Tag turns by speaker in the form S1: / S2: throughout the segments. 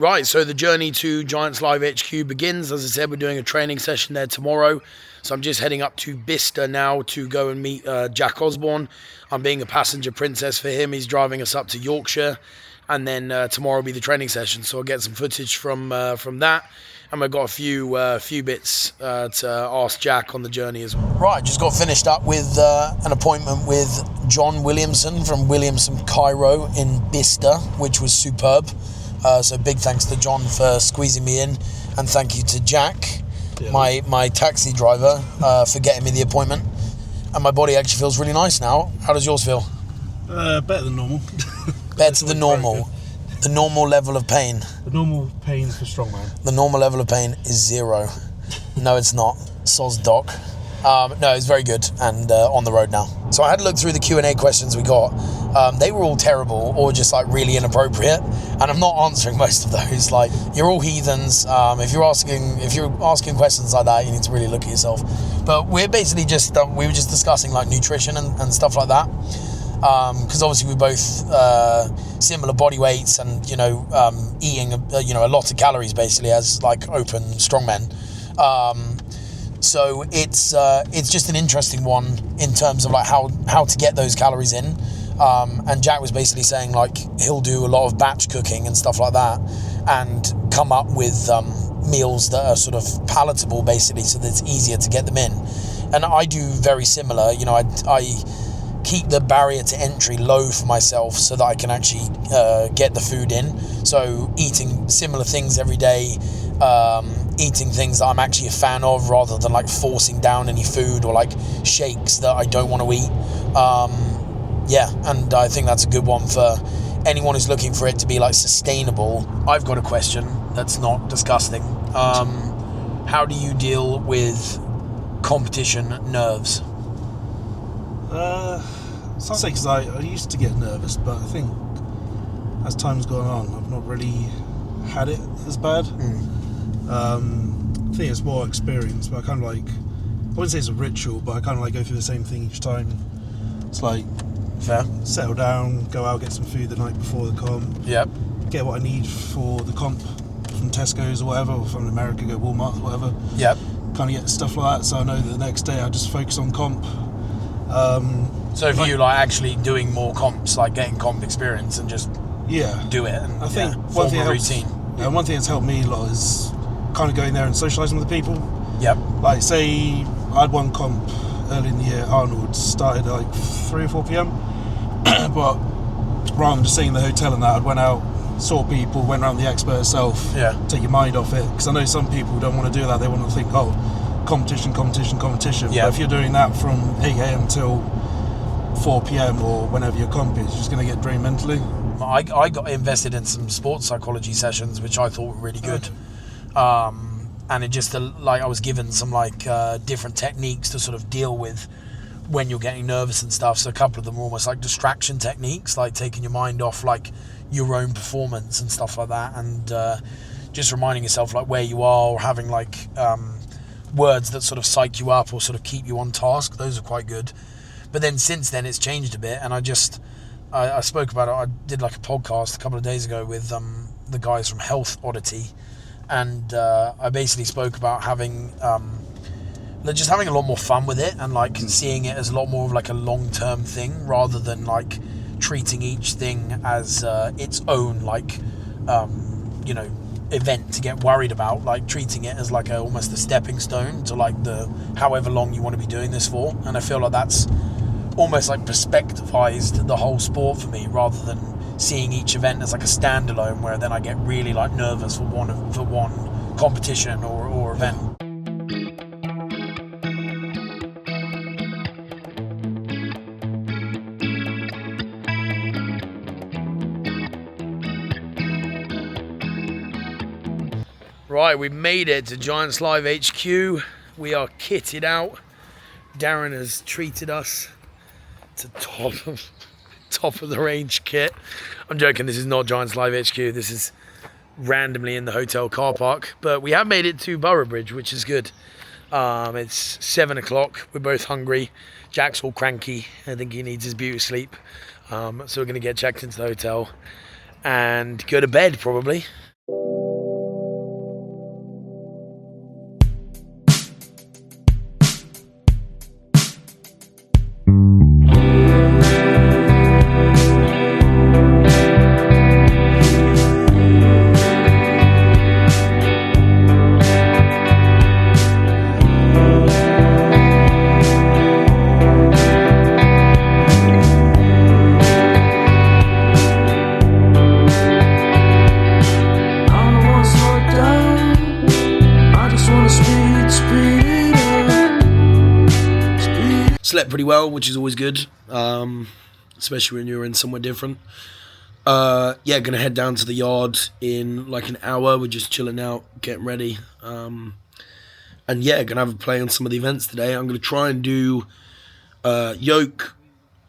S1: Right, so the journey to Giants Live HQ begins. As I said, we're doing a training session there tomorrow. So I'm just heading up to Bicester now to go and meet Jack Osborne. I'm being a passenger princess for him. He's driving us up to Yorkshire. And then tomorrow will be the training session. So I'll get some footage from that. And we've got a few bits to ask Jack on the journey as well. Right, just got finished up with an appointment with John Williamson from Williamson Cairo in Bicester, which was superb. So big thanks to John for squeezing me in, and thank you to Jack, my taxi driver, for getting me the appointment. And my body actually feels really nice now. How does yours feel?
S2: Better than normal.
S1: Better than normal. The normal level of pain.
S2: The normal pain for strongman.
S1: The normal level of pain is 0. No, it's not. Soz doc. No, it's very good and on the road now. So I had to look through the Q&A questions we got. They were all terrible or just like really inappropriate, and I'm not answering most of those. Like, you're all heathens. If you're asking questions like that, you need to really look at yourself. But we're basically just we were just discussing like nutrition and stuff like that, because obviously we both similar body weights and eating a lot of calories basically as like open strongmen. So it's just an interesting one in terms of like how to get those calories in. And Jack was basically saying like he'll do a lot of batch cooking and stuff like that and come up with meals that are sort of palatable basically, so that it's easier to get them in. And I do very similar. I keep the barrier to entry low for myself so that I can actually get the food in. So eating similar things every day, eating things that I'm actually a fan of rather than like forcing down any food or like shakes that I don't want to eat. And I think that's a good one for anyone who's looking for it to be like sustainable. I've got a question that's not disgusting. How do you deal with competition nerves?
S2: It's not because I used to get nervous, but I think as time's gone on, I've not really had it as bad. I think it's more experience, but I kind of like, I wouldn't say it's a ritual, but I kind of like go through the same thing each time. It's like,
S1: fair,
S2: settle down, go out, get some food the night before the comp.
S1: Yep.
S2: Get what I need for the comp from Tesco's or whatever, or from America, go Walmart or whatever.
S1: Yep.
S2: Kind of get stuff like that, so I know that the next day I just focus on comp.
S1: So for you, like actually doing more comps, like getting comp experience and just do it. And
S2: I think
S1: one thing routine.
S2: One thing that's helped me a lot is kind of going there and socialising with the people.
S1: Yep.
S2: Like say I had one comp early in the year, Arnold, started at like 3 or 4 p.m. But rather than just sitting in the hotel and that, I went out, saw people, went around the expo itself, take your mind off it. Because I know some people don't want to do that. They want to think, competition.
S1: Yeah.
S2: But if you're doing that from 8 a.m. till 4 p.m. or whenever your comp is, you're just going to get drained mentally.
S1: I got invested in some sports psychology sessions, which I thought were really good. And it just like I was given some like different techniques to sort of deal with when you're getting nervous and stuff. So a couple of them were almost like distraction techniques, like taking your mind off like your own performance and stuff like that, and just reminding yourself like where you are, or having like words that sort of psych you up or sort of keep you on task. Those are quite good. But then since then it's changed a bit, and I spoke about it. I did like a podcast a couple of days ago with the guys from Health Oddity, and I basically spoke about having just having a lot more fun with it, and like seeing it as a lot more of like a long-term thing rather than like treating each thing as its own like event to get worried about, like treating it as like almost a stepping stone to like the however long you want to be doing this for. And I feel like that's almost like perspectivized the whole sport for me, rather than seeing each event as like a standalone, where then I get really like nervous for one competition or event. Right, we made it to Giants Live HQ. We are kitted out. Darren has treated us to top of the range kit. I'm joking, this is not Giants Live HQ. This is randomly in the hotel car park. But we have made it to Boroughbridge, which is good. It's 7 o'clock. We're both hungry. Jack's all cranky. I think he needs his beauty sleep. So we're going to get checked into the hotel and go to bed probably. slept pretty well, which is always good, especially when you're in somewhere different. Yeah, gonna head down to the yard in like an hour. We're just chilling out, getting ready. And yeah, gonna have a play on some of the events today. I'm gonna try and do yoke,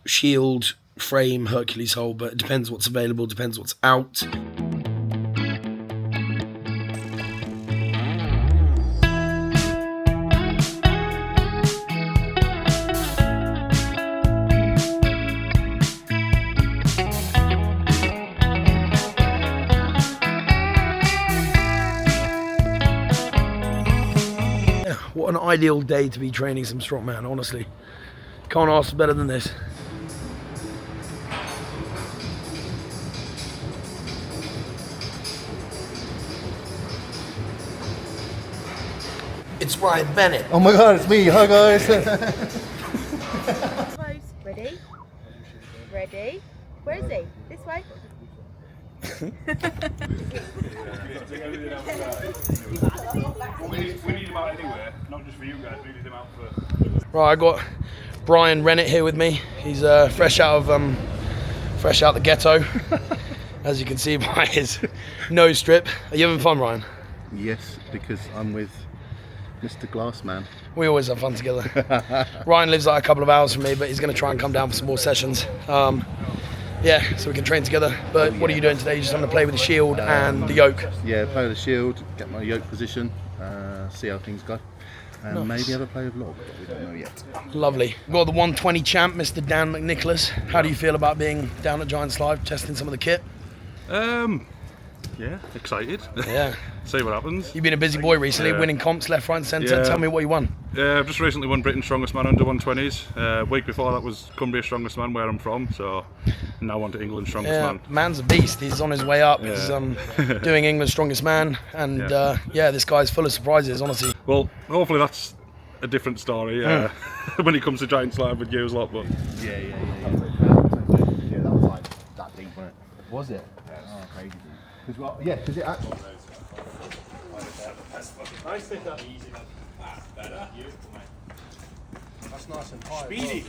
S1: shield, frame, Hercules hole, but it depends what's available, depends what's out. What an ideal day to be training some strongman, honestly. Can't ask for better than this. It's Ryan Bennett.
S3: Oh my god, it's me. Hi guys.
S4: Close. Ready? Ready? Where is he? This way?
S5: We need him out anywhere, not just for you guys. We need him out for.
S1: Right, I got Brian Rennett here with me. He's fresh out the ghetto, as you can see by his nose strip. Are you having fun, Ryan?
S3: Yes, because I'm with Mr. Glassman.
S1: We always have fun together. Ryan lives like a couple of hours from me, but he's going to try and come down for some more sessions. Yeah, so we can train together. But what are you doing today? You're just going to play with the shield and the yoke?
S3: Yeah, play with the shield, get my yoke position, see how things go. And maybe have a play of log, but we don't know yet.
S1: Lovely. We've got the 120 champ, Mr. Dan McNicholas. How do you feel about being down at Giants Live, testing some of the kit?
S5: Yeah, excited.
S1: Yeah.
S5: See what happens.
S1: You've been a busy boy recently, winning comps left, right and centre.
S5: Yeah.
S1: Tell me what you won.
S5: I've just recently won Britain's Strongest Man under 120s. Week before that was Cumbria Strongest Man, where I'm from, so now on to England's Strongest Man.
S1: Man's a beast. He's on his way up.
S5: Yeah.
S1: He's doing England's Strongest Man. And this guy's full of surprises, honestly.
S5: Well, hopefully that's a different story when it comes to Giants Live with you a lot. But
S3: Yeah, that was like that deep, wasn't it? Was it? Oh, crazy. Because it actually...
S5: nice take that easy. Better.
S2: That's nice and high.
S5: Speedy.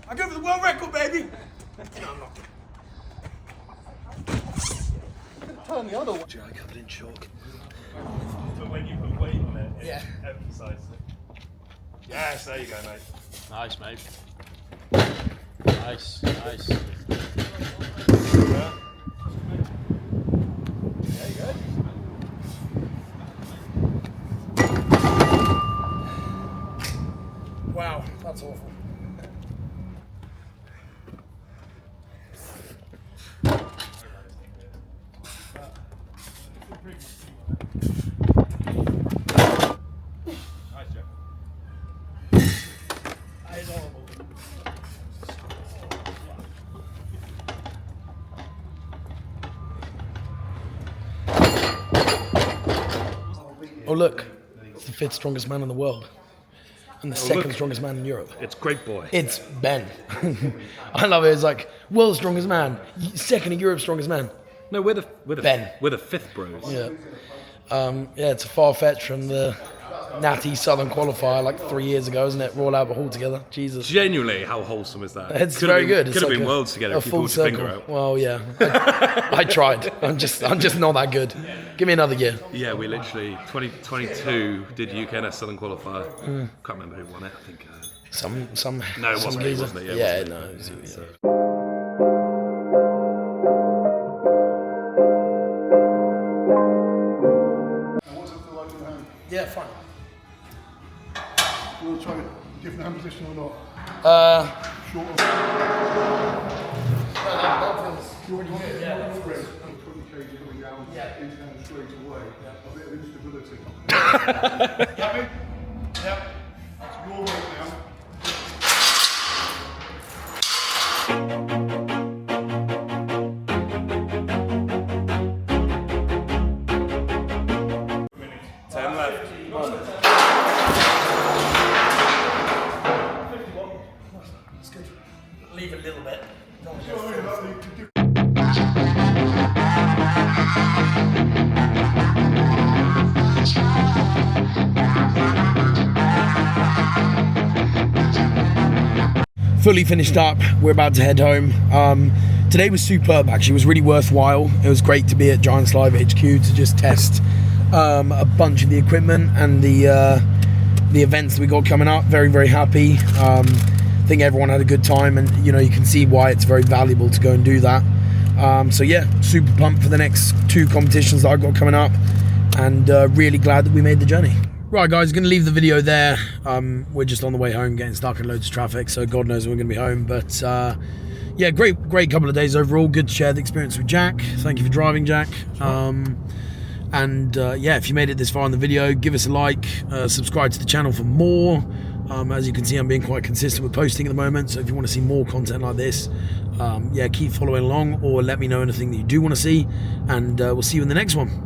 S1: I go for the world record, baby! No, I'm not.
S3: Turn the other way.
S1: I covered in chalk.
S5: But when you put weight on it,
S1: Yeah.
S5: emphasise it. Yes, there you go, mate.
S6: Nice, mate. Nice, nice.
S1: Wow, that's awful.
S5: Nice, Jeff.
S1: That is horrible. Oh look, it's the 5th strongest man in the world. And the 2nd strongest man in Europe.
S5: It's great boy.
S1: It's Ben. I love it. It's like, world's strongest man, 2nd in Europe's strongest man.
S5: No, we're the
S1: Ben.
S5: We're the 5th bros.
S1: Yeah. It's a far fetch from the natty Southern qualifier like 3 years ago, isn't it? Royal Albert Hall together. Jesus.
S5: Genuinely, how wholesome is that?
S1: It's very good.
S5: Could
S1: It's
S5: have
S1: like
S5: been worlds together
S1: a
S5: if you
S1: full
S5: pulled your
S1: circle.
S5: finger out.
S1: Well, yeah. I tried. I'm just not that good. Give me another year.
S5: Yeah, we literally 2022 did UKNS Southern qualifier. Can't remember who won it. I think.
S1: Some.
S5: No, it
S1: some
S5: wasn't.
S1: geezer.
S5: Wasn't it?
S1: Yeah,
S5: It
S1: no.
S5: wasn't.
S1: It was, yeah.
S2: What's it feel like in the hand?
S1: Yeah, fine.
S2: You want to try a different hand position or not? Short of. You want to put your kg coming down into hand straight away. A bit of instability. Happy? Yep. That's your weight now.
S1: It's good. Leave a little bit. Fully finished up. We're about to head home. Today was superb, actually. It was really worthwhile. It was great to be at Giants Live HQ to just test a bunch of the equipment and the events that we got coming up. Very, very happy. I think everyone had a good time, and you can see why it's very valuable to go and do that. So yeah, super pumped for the next 2 competitions that I've got coming up, and really glad that we made the journey. Right guys, going to leave the video there. We're just on the way home, getting stuck in loads of traffic, so God knows when we're going to be home. But yeah, great couple of days overall. Good to share the experience with Jack. Thank you for driving, Jack. Yeah, if you made it this far in the video, give us a like, subscribe to the channel for more. As you can see, I'm being quite consistent with posting at the moment, so if you want to see more content like this, yeah, keep following along, or let me know anything that you do want to see, and we'll see you in the next one.